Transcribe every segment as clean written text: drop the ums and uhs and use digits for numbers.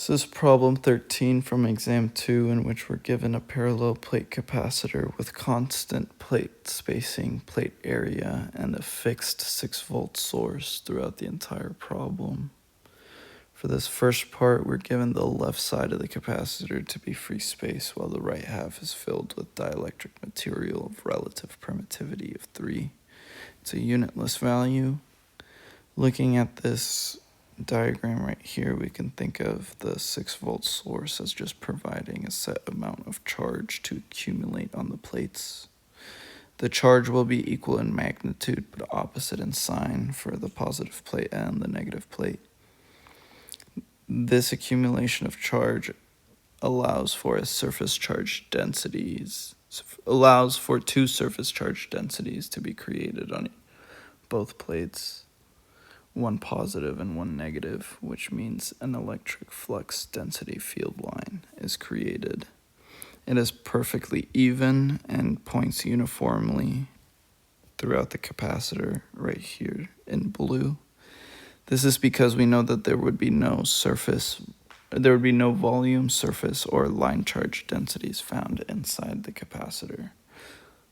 This is problem 13 from exam 2, in which we're given a parallel plate capacitor with constant plate spacing, plate area, and a fixed 6-volt source throughout the entire problem. For this first part, we're given the left side of the capacitor to be free space, while the right half is filled with dielectric material of relative permittivity of 3. It's a unitless value. Looking at this diagram right here, we can think of the 6-volt source as just providing a set amount of charge to accumulate on the plates. The charge will be equal in magnitude but opposite in sign for the positive plate and the negative plate. This accumulation of charge allows for two surface charge densities to be created on both plates, one positive and one negative, which means an electric flux density field line is created. It is perfectly even and points uniformly throughout the capacitor right here in blue. This is because we know that there would be no volume, surface, or line charge densities found inside the capacitor.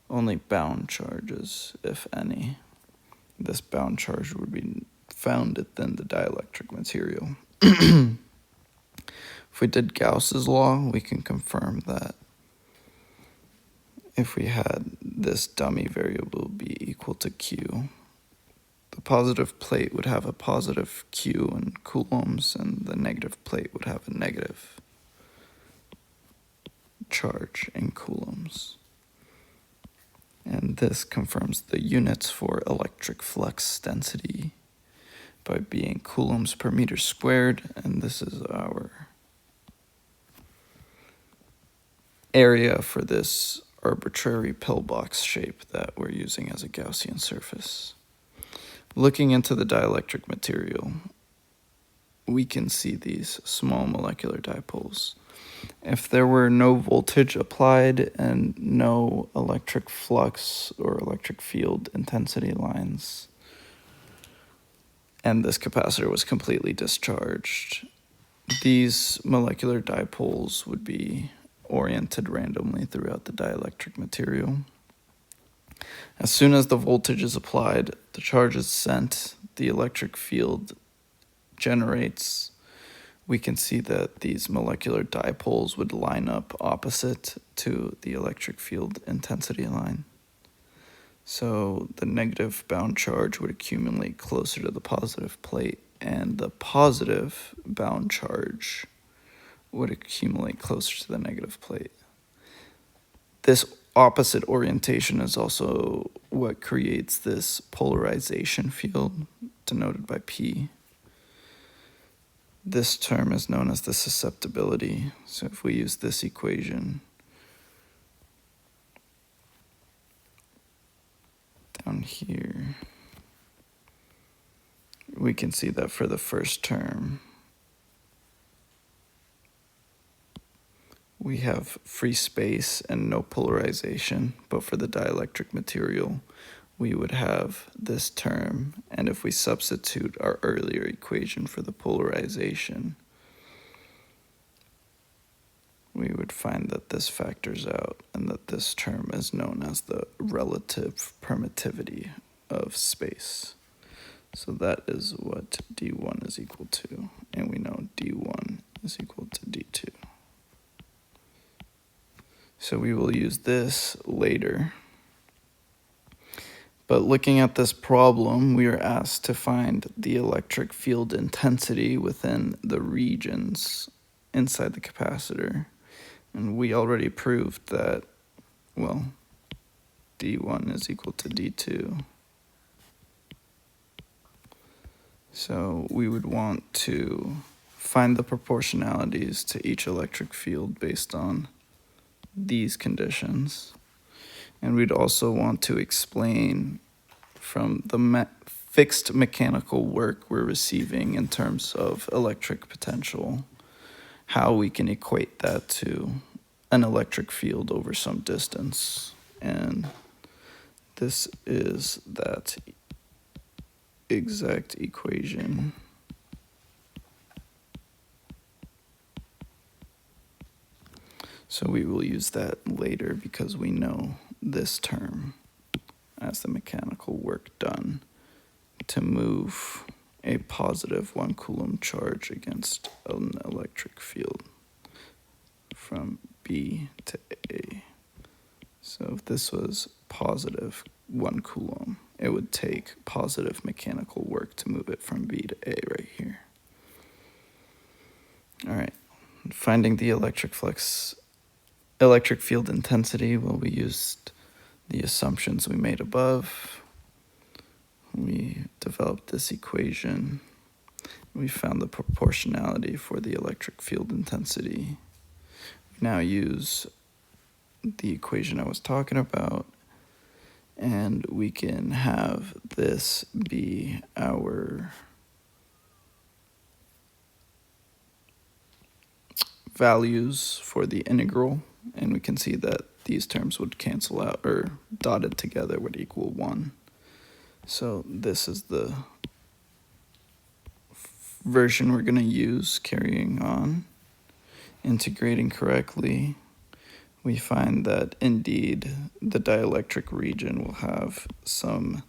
Only bound charges, if any. This bound charge would be found within the dielectric material. If we did Gauss's law, we can confirm that if we had this dummy variable be equal to Q, the positive plate would have a positive Q in coulombs, and the negative plate would have a negative charge in coulombs. And this confirms the units for electric flux density by being coulombs per meter squared, and this is our area for this arbitrary pillbox shape that we're using as a Gaussian surface. Looking into the dielectric material, we can see these small molecular dipoles. If there were no voltage applied and no electric flux or electric field intensity lines, and this capacitor was completely discharged, these molecular dipoles would be oriented randomly throughout the dielectric material. As soon as the voltage is applied, the charge is sent, the electric field generates. We can see that these molecular dipoles would line up opposite to the electric field intensity line. So the negative bound charge would accumulate closer to the positive plate, and the positive bound charge would accumulate closer to the negative plate. This opposite orientation is also what creates this polarization field, denoted by P. This term is known as the susceptibility. So if we use this equation down here, we can see that for the first term, we have free space and no polarization, but for the dielectric material, we would have this term, and if we substitute our earlier equation for the polarization, we would find that this factors out and that this term is known as the relative permittivity of space. So that is what D1 is equal to, and we know D1 is equal to D2. So we will use this later. But looking at this problem, we are asked to find the electric field intensity within the regions inside the capacitor. And we already proved that, well, D1 is equal to D2. So we would want to find the proportionalities to each electric field based on these conditions. And we'd also want to explain from the fixed mechanical work we're receiving in terms of electric potential, how we can equate that to an electric field over some distance. And this is that exact equation So we will use that later because we know this term as the mechanical work done to move a positive 1 coulomb charge against an electric field from B to A. So if this was positive 1 coulomb, it would take positive mechanical work to move it from B to A right here. All right, finding the electric field intensity, well, we used the assumptions we made above. We developed this equation. We found the proportionality for the electric field intensity. We now use the equation I was talking about, and we can have this be our values for the integral, and we can see that these terms would cancel out, or dotted together would equal 1. So this is the version we're going to use carrying on. Integrating correctly, we find that indeed the dielectric region will have some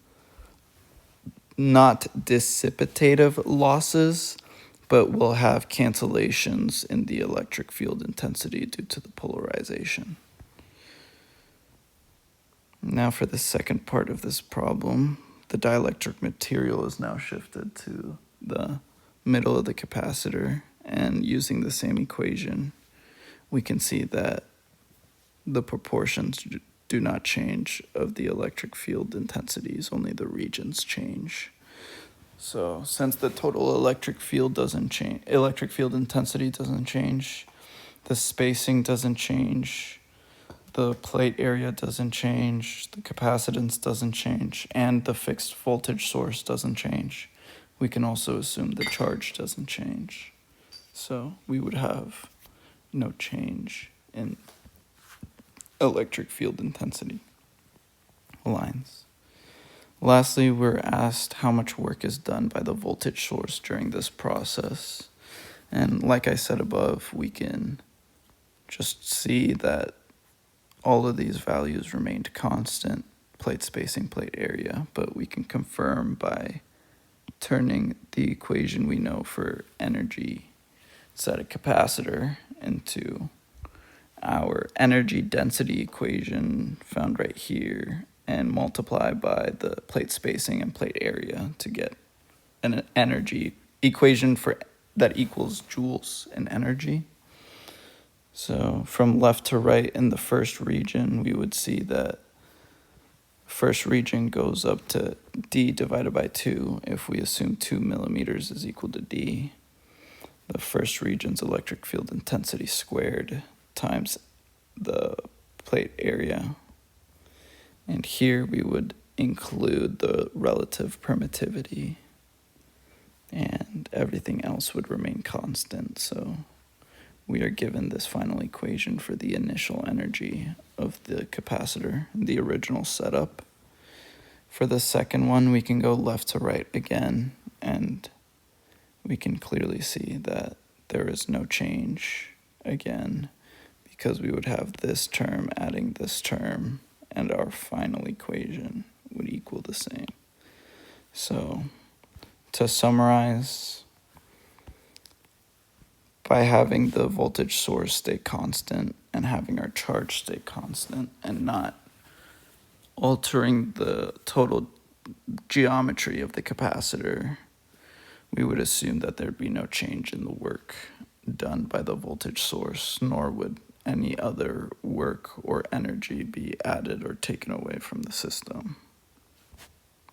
not dissipative losses, but will have cancellations in the electric field intensity due to the polarization. Now for the second part of this problem, the dielectric material is now shifted to the middle of the capacitor, and using the same equation, we can see that the proportions do not change of the electric field intensities, only the regions change. So since the total electric field intensity doesn't change, the spacing doesn't change, the plate area doesn't change, the capacitance doesn't change, and the fixed voltage source doesn't change, we can also assume the charge doesn't change. So we would have no change in electric field intensity lines. Lastly, we're asked how much work is done by the voltage source during this process. And like I said above, we can just see that all of these values remained constant, plate spacing, plate area, but we can confirm by turning the equation we know for energy inside a capacitor into our energy density equation found right here and multiply by the plate spacing and plate area to get an energy equation for that equals joules in energy. So from left to right in the first region, we would see that first region goes up to D divided by 2 if we assume 2 millimeters is equal to D. The first region's electric field intensity squared times the plate area. And here we would include the relative permittivity, and everything else would remain constant. So we are given this final equation for the initial energy of the capacitor, the original setup. For the second one, we can go left to right again, and we can clearly see that there is no change again, because we would have this term adding this term, and our final equation would equal the same. So to summarize, by having the voltage source stay constant and having our charge stay constant and not altering the total geometry of the capacitor, we would assume that there'd be no change in the work done by the voltage source, nor would any other work or energy be added or taken away from the system.